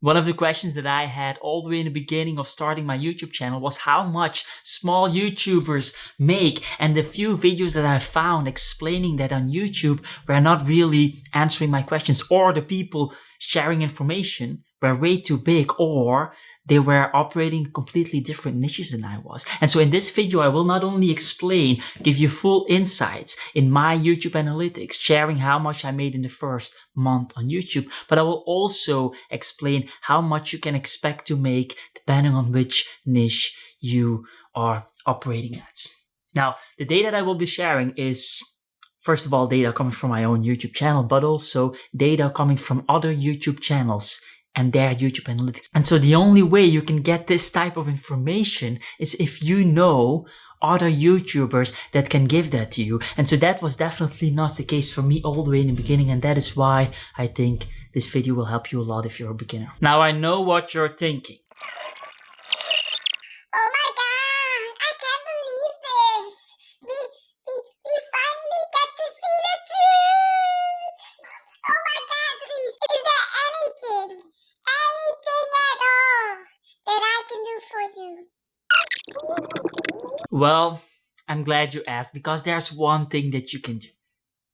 One of the questions that I had all the way in the beginning of starting my YouTube channel was how much small YouTubers make, and the few videos that I found explaining that on YouTube were not really answering my questions, or the people sharing information were way too big, or they were operating completely different niches than I was. And so in this video, I will not only give you full insights in my YouTube analytics, sharing how much I made in the first month on YouTube, but I will also explain how much you can expect to make depending on which niche you are operating at. Now, the data that I will be sharing is, first of all, data coming from my own YouTube channel, but also data coming from other YouTube channels and their YouTube analytics. And so the only way you can get this type of information is if you know other YouTubers that can give that to you. And so that was definitely not the case for me all the way in the beginning. And that is why I think this video will help you a lot if you're a beginner. Now, I know what you're thinking. Oh my God, I can't believe this. We finally get to see the truth. Oh my God, Dries, is there anything at all that I can do for you? Well, I'm glad you asked, because there's one thing that you can do.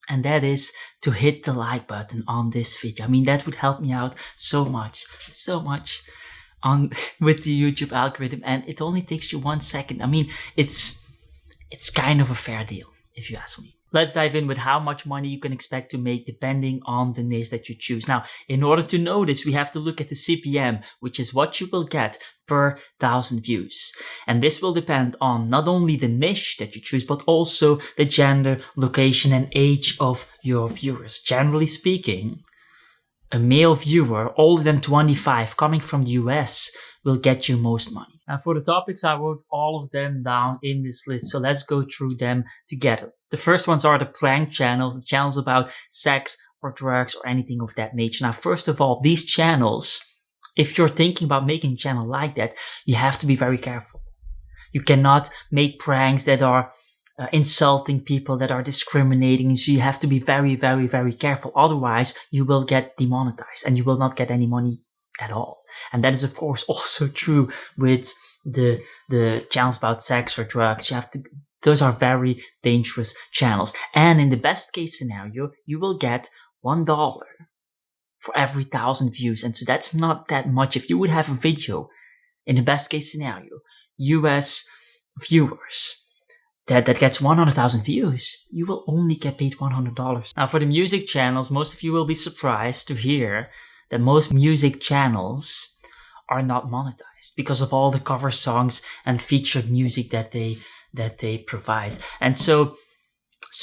And that is to hit the like button on this video. I mean, that would help me out so much with the YouTube algorithm. And it only takes you 1 second. I mean, it's kind of a fair deal, if you ask me. Let's dive in with how much money you can expect to make depending on the niche that you choose. Now, in order to know this, we have to look at the CPM, which is what you will get per 1,000 views. And this will depend on not only the niche that you choose, but also the gender, location, and age of your viewers. Generally speaking, a male viewer older than 25 coming from the US will get you most money. Now, for the topics, I wrote all of them down in this list, so let's go through them together. The first ones are the prank channels, the channels about sex or drugs or anything of that nature. Now, first of all, these channels, if you're thinking about making a channel like that, you have to be very careful. You cannot make pranks that are insulting people, that are discriminating. So you have to be very, very, very careful. Otherwise, you will get demonetized and you will not get any money at all. And that is, of course, also true with the channels about sex or drugs. Those are very dangerous channels. And in the best case scenario, you will get $1 for every 1,000 views. And so that's not that much. If you would have a video, in the best case scenario, US viewers, that gets 100,000 views, you will only get paid $100. Now, for the music channels, most of you will be surprised to hear that most music channels are not monetized because of all the cover songs and featured music that they provide. And so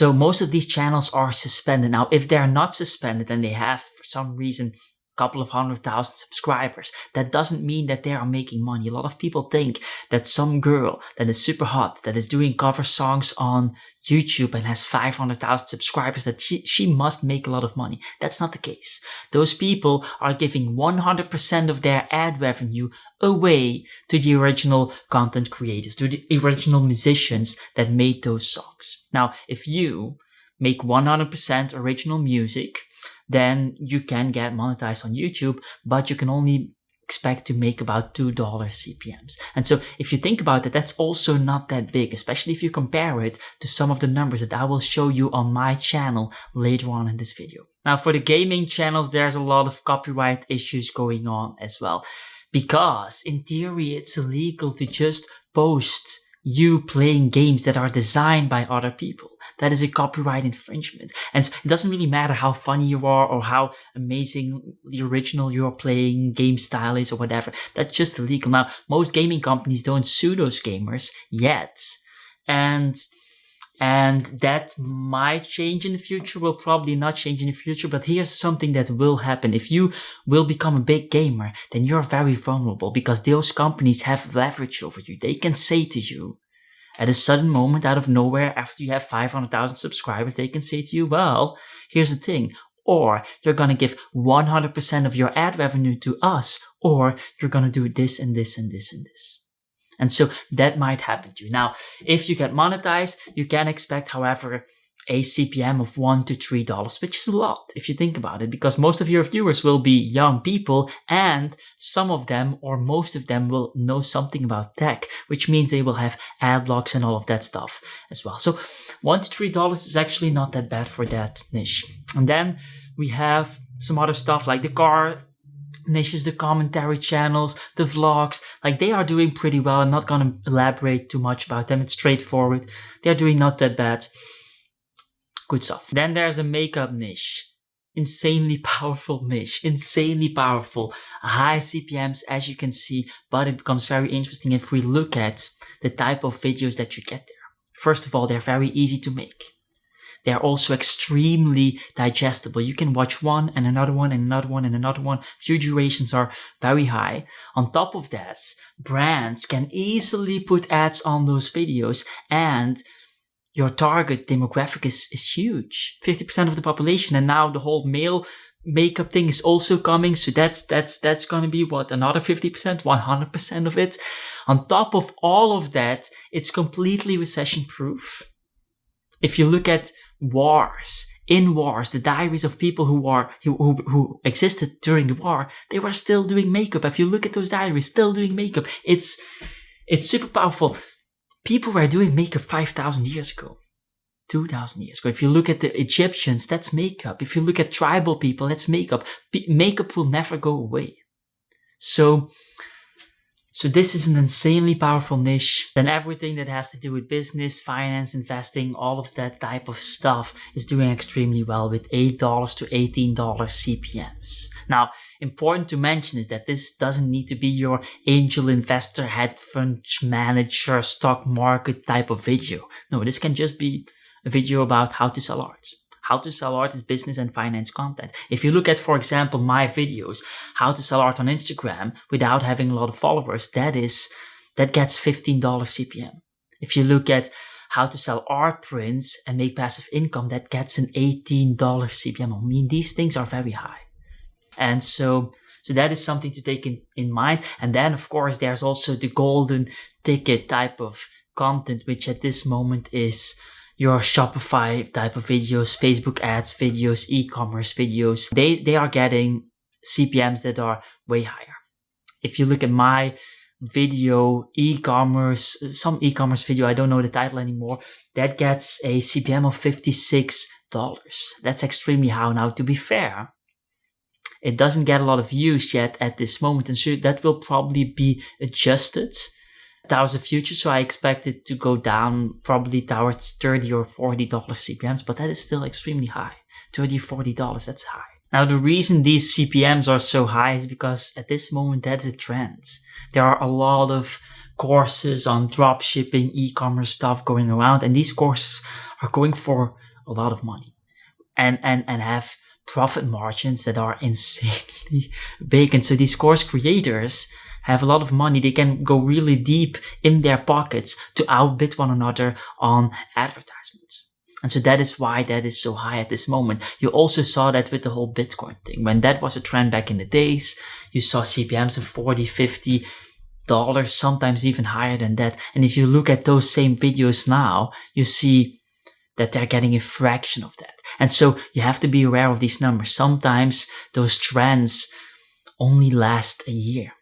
most of these channels are suspended. Now, if they're not suspended and they have, for some reason, couple of 100,000 subscribers, that doesn't mean that they are making money. A lot of people think that some girl that is super hot, that is doing cover songs on YouTube and has 500,000 subscribers, that she must make a lot of money. That's not the case. Those people are giving 100% of their ad revenue away to the original content creators, to the original musicians that made those songs. Now, if you make 100% original music, then you can get monetized on YouTube, but you can only expect to make about $2 CPMs. And so if you think about it, that's also not that big, especially if you compare it to some of the numbers that I will show you on my channel later on in this video. Now, for the gaming channels, there's a lot of copyright issues going on as well, because in theory, it's illegal to just post you playing games that are designed by other people. That is a copyright infringement. And so it doesn't really matter how funny you are or how amazing the original you're playing game style is or whatever. That's just illegal. Now, most gaming companies don't sue those gamers yet. And that might change in the future, will probably not change in the future, but here's something that will happen. If you will become a big gamer, then you're very vulnerable because those companies have leverage over you. They can say to you, at a sudden moment out of nowhere, after you have 500,000 subscribers, they can say to you, well, here's the thing, or you're going to give 100% of your ad revenue to us, or you're going to do this and this and this and this. And so that might happen to you. Now, if you get monetized, you can expect, however, a CPM of $1 to $3, which is a lot if you think about it, because most of your viewers will be young people, and some of them or most of them will know something about tech, which means they will have ad blocks and all of that stuff as well. So $1 to $3 is actually not that bad for that niche. And then we have some other stuff like the car niches, the commentary channels, the vlogs. Like, they are doing pretty well. I'm not going to elaborate too much about them. It's straightforward. They're doing not that bad. Good stuff. Then there's the makeup niche. Insanely powerful niche. Insanely powerful. High CPMs, as you can see, but it becomes very interesting if we look at the type of videos that you get there. First of all, they're very easy to make. They're also extremely digestible. You can watch one and another one and another one and another one. View durations are very high. On top of that, brands can easily put ads on those videos, and your target demographic is huge. 50% of the population, and now the whole male makeup thing is also coming. So that's going to be what, another 50%, 100% of it. On top of all of that, it's completely recession proof. If you look at wars, the diaries of people who existed during the war, they were still doing makeup. If you look at those diaries, still doing makeup. It's super powerful. People were doing makeup 5,000 years ago, 2,000 years ago. If you look at the Egyptians, that's makeup. If you look at tribal people, that's makeup. Makeup will never go away. So this is an insanely powerful niche. Then everything that has to do with business, finance, investing, all of that type of stuff is doing extremely well with $8 to $18 CPMs. Now, important to mention is that this doesn't need to be your angel investor, hedge fund manager, stock market type of video. No, this can just be a video about how to sell art. How to sell art is business and finance content. If you look at, for example, my videos, how to sell art on Instagram without having a lot of followers, that gets $15 CPM. If you look at how to sell art prints and make passive income, that gets an $18 CPM. I mean, these things are very high. And so that is something to take in mind. And then, of course, there's also the golden ticket type of content, which at this moment is your Shopify type of videos, Facebook ads videos, e-commerce videos. They are getting CPMs that are way higher. If you look at my video, some e-commerce video, I don't know the title anymore, that gets a CPM of $56. That's extremely high. Now, to be fair, it doesn't get a lot of views yet at this moment, and so that will probably be adjusted towards the future. So I expect it to go down probably towards $30 or $40 CPMs, but that is still extremely high. $30, $40, that's high. Now, the reason these CPMs are so high is because at this moment, that's a trend. There are a lot of courses on dropshipping, e-commerce stuff going around, and these courses are going for a lot of money and have profit margins that are insanely big. And so these course creators have a lot of money. They can go really deep in their pockets to outbid one another on advertisements. And so that is why that is so high at this moment. You also saw that with the whole Bitcoin thing. When that was a trend back in the days, you saw CPMs of $40, $50, sometimes even higher than that. And if you look at those same videos now, you see that they're getting a fraction of that. And so you have to be aware of these numbers. Sometimes those trends only last a year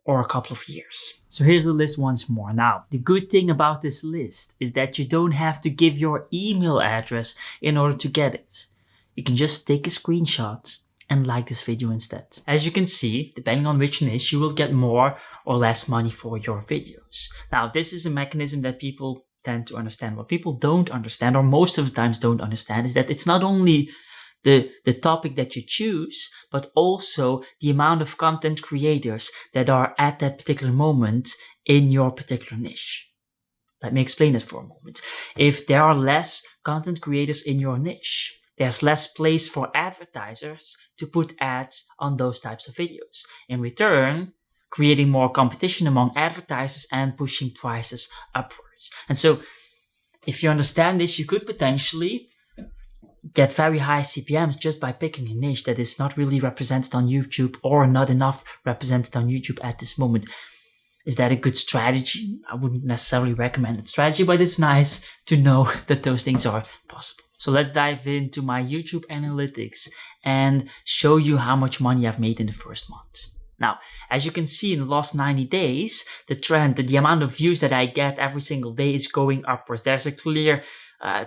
or a couple of years. So here's the list once more. Now, the good thing about this list is that you don't have to give your email address in order to get it. You can just take a screenshot and like this video instead. As you can see, depending on which niche, you will get more or less money for your videos. Now, this is a mechanism that people tend to understand. What people don't understand, or most of the times don't understand, is that it's not only the topic that you choose, but also the amount of content creators that are at that particular moment in your particular niche. Let me explain it for a moment. If there are less content creators in your niche, there's less place for advertisers to put ads on those types of videos. In return, creating more competition among advertisers and pushing prices upwards. And so, if you understand this, you could potentially get very high CPMs just by picking a niche that is not really represented on YouTube or not enough represented on YouTube at this moment. Is that a good strategy? I wouldn't necessarily recommend that strategy, but it's nice to know that those things are possible. So let's dive into my YouTube analytics and show you how much money I've made in the first month. Now, as you can see in the last 90 days, the trend, the amount of views that I get every single day is going upwards. There's a clear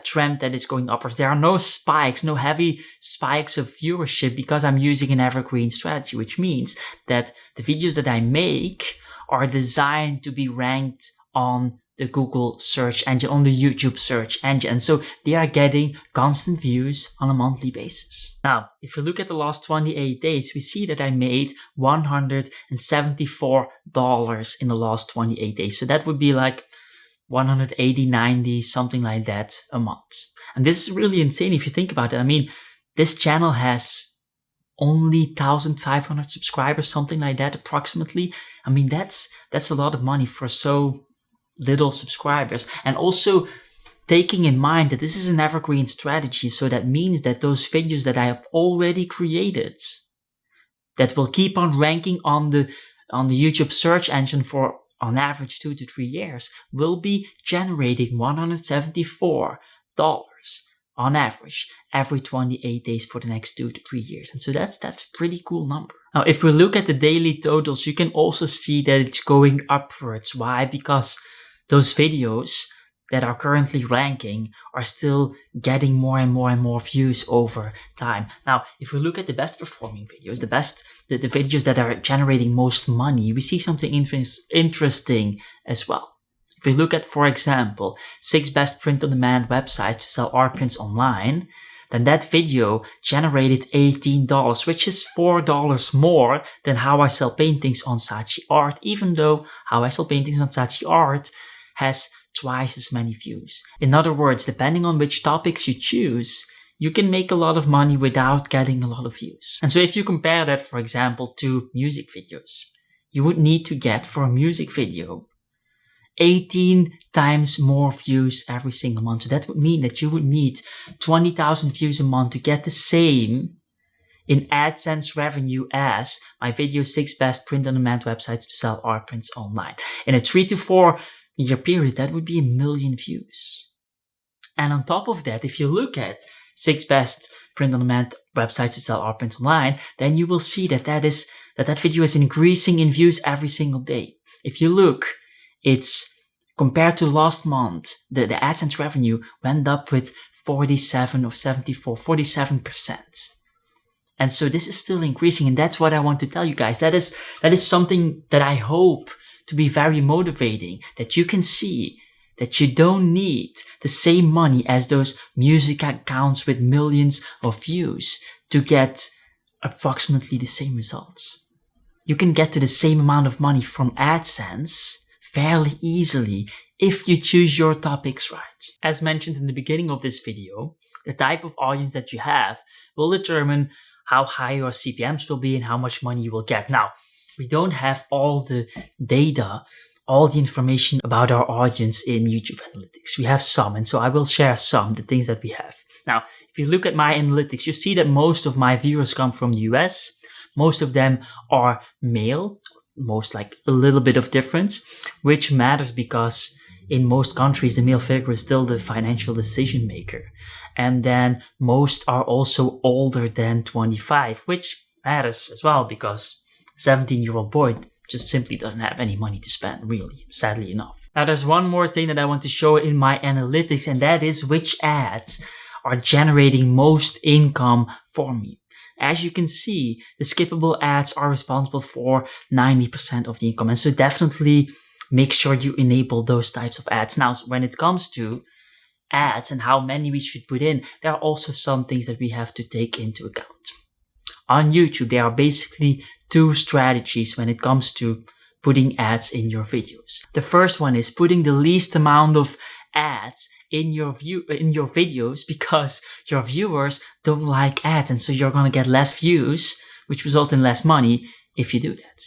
trend that is going upwards. There are no spikes, no heavy spikes of viewership because I'm using an evergreen strategy, which means that the videos that I make are designed to be ranked on the Google search engine, on the YouTube search engine. And so they are getting constant views on a monthly basis. Now, if you look at the last 28 days, we see that I made $174 in the last 28 days. So that would be like 180, 90, something like that a month. And this is really insane if you think about it. I mean, this channel has only 1,500 subscribers, something like that, approximately. I mean, that's a lot of money for so little subscribers. And also taking in mind that this is an evergreen strategy, so that means that those videos that I have already created that will keep on ranking on the YouTube search engine for on average 2 to 3 years will be generating $174 on average every 28 days for the next 2 to 3 years. And so that's a pretty cool number. Now, if we look at the daily totals, you can also see that it's going upwards. Why? Because those videos that are currently ranking are still getting more and more and more views over time. Now, if we look at the best performing videos, the videos that are generating most money, we see something interesting as well. If we look at, for example, 6 best print-on-demand websites to sell art prints online, then that video generated $18, which is $4 more than how I sell paintings on Saatchi Art, even though how I sell paintings on Saatchi Art has twice as many views. In other words, depending on which topics you choose, you can make a lot of money without getting a lot of views. And so if you compare that, for example, to music videos, you would need to get for a music video 18 times more views every single month. So that would mean that you would need 20,000 views a month to get the same in AdSense revenue as my video 6 best print-on-demand websites to sell art prints online. In a 3 to 4 year period, that would be 1 million views. And on top of that, if you look at 6 best print-on-demand websites to sell art prints online, then you will see that that video is increasing in views every single day. If you look, it's compared to last month, the AdSense revenue went up with 47%. And so this is still increasing, and that's what I want to tell you guys. That is something that I hope to be very motivating, that you can see that you don't need the same money as those music accounts with millions of views to get approximately the same results. You can get to the same amount of money from AdSense fairly easily if you choose your topics right. As mentioned in the beginning of this video, the type of audience that you have will determine how high your CPMs will be and how much money you will get. Now, we don't have all the data, all the information about our audience in YouTube analytics. We have some, and so I will share the things that we have. Now, if you look at my analytics, you see that most of my viewers come from the US. Most of them are male, most like a little bit of difference, which matters because in most countries, the male figure is still the financial decision maker. And then most are also older than 25, which matters as well because a 17-year-old boy just simply doesn't have any money to spend, really, sadly enough. Now, there's one more thing that I want to show in my analytics, and that is which ads are generating most income for me. As you can see, the skippable ads are responsible for 90% of the income. And so definitely make sure you enable those types of ads. Now, when it comes to ads and how many we should put in, there are also some things that we have to take into account. On YouTube, there are basically 2 strategies when it comes to putting ads in your videos. The first one is putting the least amount of ads in your videos because your viewers don't like ads, and so you're going to get less views, which result in less money if you do that.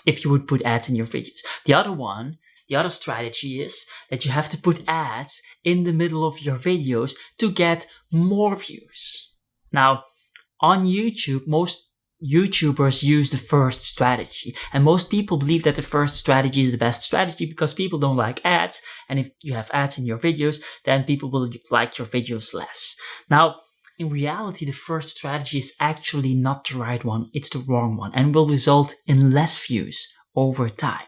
If you would put ads in your videos. The other strategy is that you have to put ads in the middle of your videos to get more views. Now, on YouTube, most YouTubers use the first strategy. And most people believe that the first strategy is the best strategy because people don't like ads. And if you have ads in your videos, then people will like your videos less. Now, in reality, the first strategy is actually not the right one. It's the wrong one and will result in less views over time.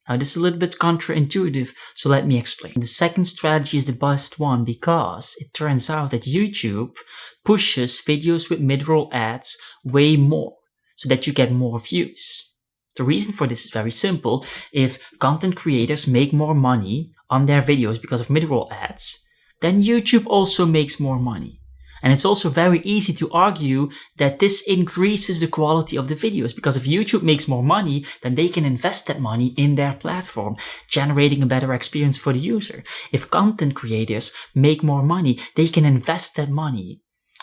Now, this is a little bit counterintuitive, so let me explain. The second strategy is the best one because it turns out that YouTube pushes videos with mid-roll ads way more so that you get more views. The reason for this is very simple. If content creators make more money on their videos because of mid-roll ads, then YouTube also makes more money. And it's also very easy to argue that this increases the quality of the videos because if YouTube makes more money, then they can invest that money in their platform, generating a better experience for the user. If content creators make more money, they can invest that money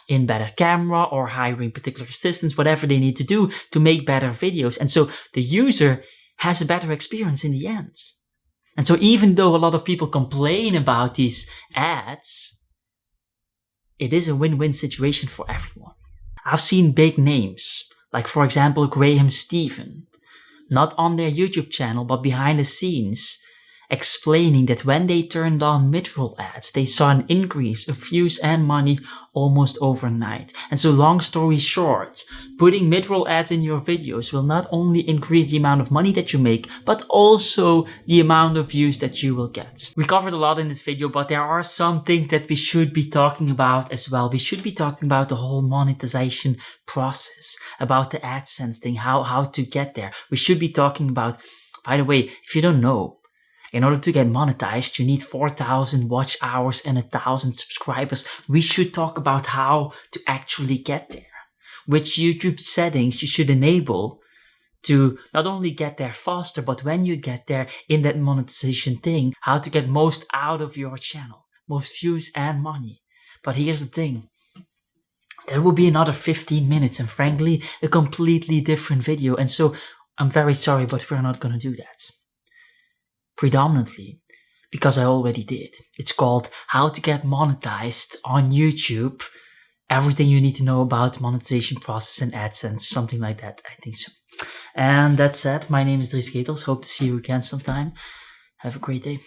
in better camera or hiring particular assistants, whatever they need to do to make better videos. And so the user has a better experience in the end. And so even though a lot of people complain about these ads, it is a win-win situation for everyone. I've seen big names, like for example Stephan, not on their YouTube channel but behind the scenes, explaining that when they turned on mid-roll ads, they saw an increase of views and money almost overnight. And so long story short, putting mid-roll ads in your videos will not only increase the amount of money that you make, but also the amount of views that you will get. We covered a lot in this video, but there are some things that we should be talking about as well. We should be talking about the whole monetization process, about the AdSense thing, how to get there. We should be talking about, by the way, if you don't know, in order to get monetized, you need 4,000 watch hours and 1,000 subscribers. We should talk about how to actually get there. Which YouTube settings you should enable to not only get there faster, but when you get there in that monetization thing, how to get most out of your channel, most views and money. But here's the thing. There will be another 15 minutes and frankly, a completely different video. And so I'm very sorry, but we're not going to do that. Predominantly because I already did. It's called How to Get Monetized on YouTube. Everything you need to know about monetization process and AdSense, something like that. I think so. And that's it. My name is Dries Ketels. Hope to see you again sometime. Have a great day.